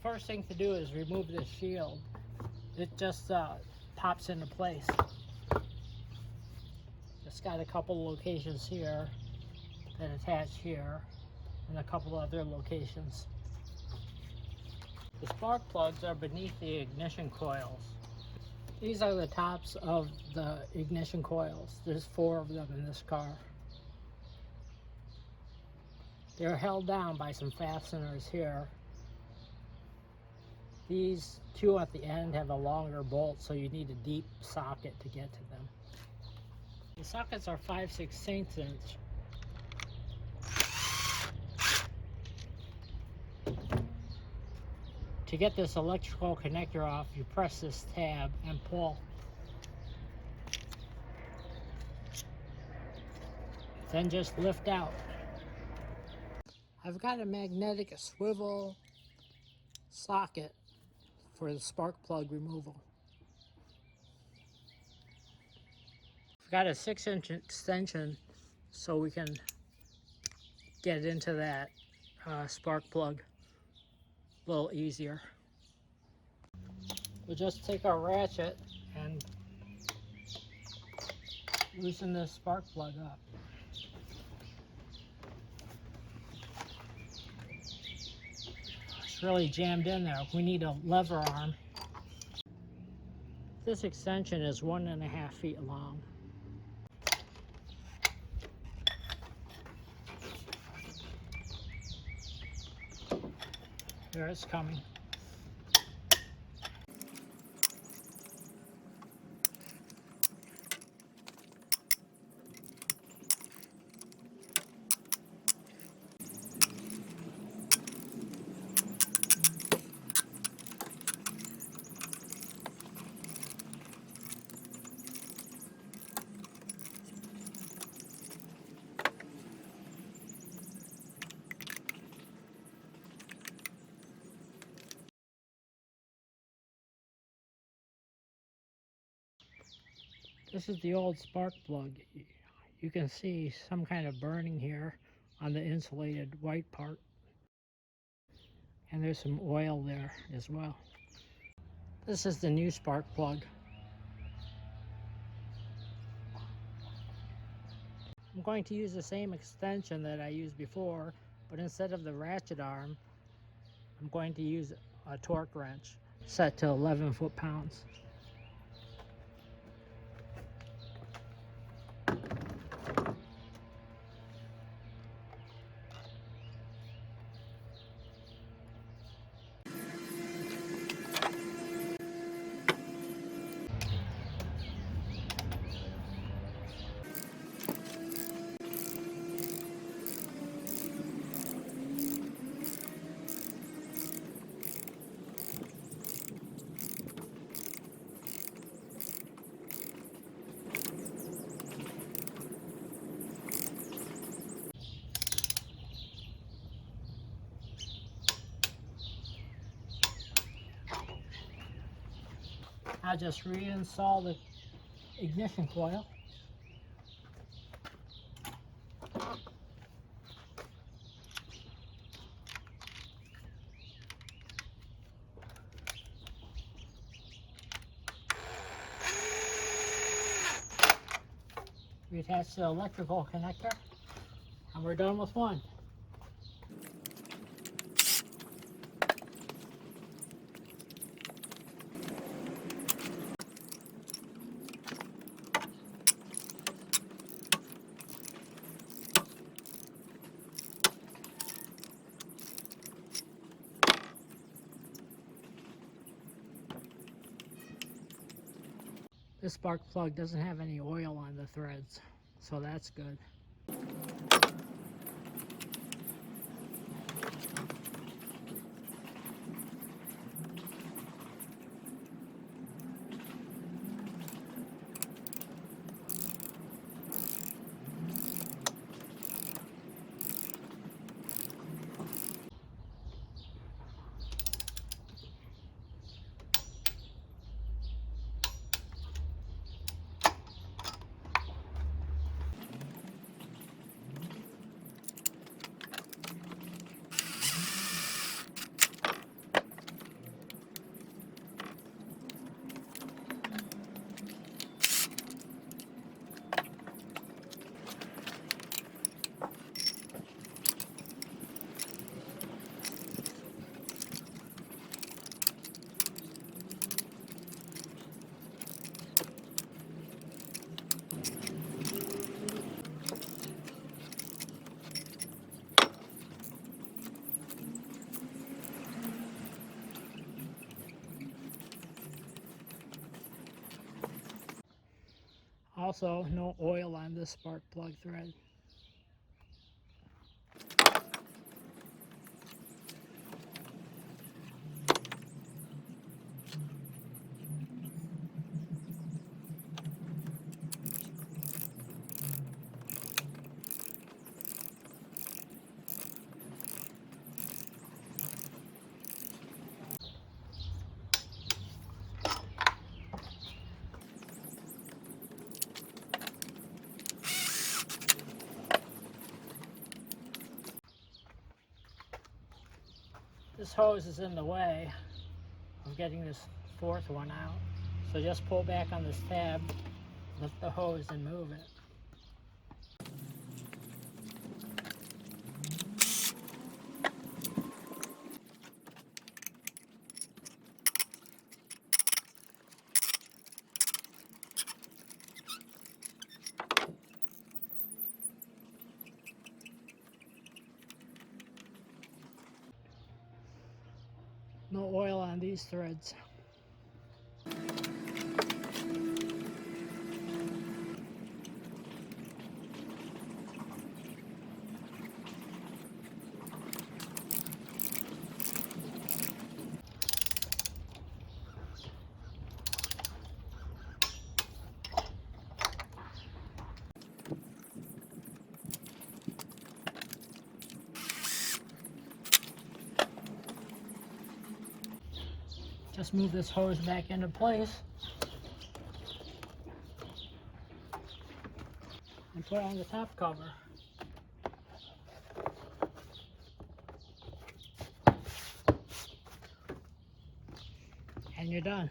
first thing to do is remove the shield. It just pops into place. It's got a couple locations here that attach here and a couple other locations. The spark plugs are beneath the ignition coils. These are the tops of the ignition coils. There's 4 of them in this car. They're held down by some fasteners here. These 2 at the end have a longer bolt, so you need a deep socket to get to them. The sockets are 5/16 inch. To get this electrical connector off, you press this tab and pull. Then just lift out. I've got a magnetic swivel socket for the spark plug removal. I've got a 6-inch extension so we can get into that spark plug a little easier. We'll just take our ratchet and loosen this spark plug up. It's really jammed in there. We need a lever arm. This extension is 1.5 feet long. There it's coming. This is the old spark plug. You can see some kind of burning here on the insulated white part. And there's some oil there as well. This is the new spark plug. I'm going to use the same extension that I used before, but instead of the ratchet arm, I'm going to use a torque wrench set to 11 foot-pounds. I'll just reinstall the ignition coil. Reattach the electrical connector, and we're done with one. This spark plug doesn't have any oil on the threads, so that's good. Also, no oil on this spark plug thread. This hose is in the way of getting this fourth one out. So just pull back on this tab, lift the hose and move it. No oil on these threads. Just move this hose back into place and put on the top cover. And you're done.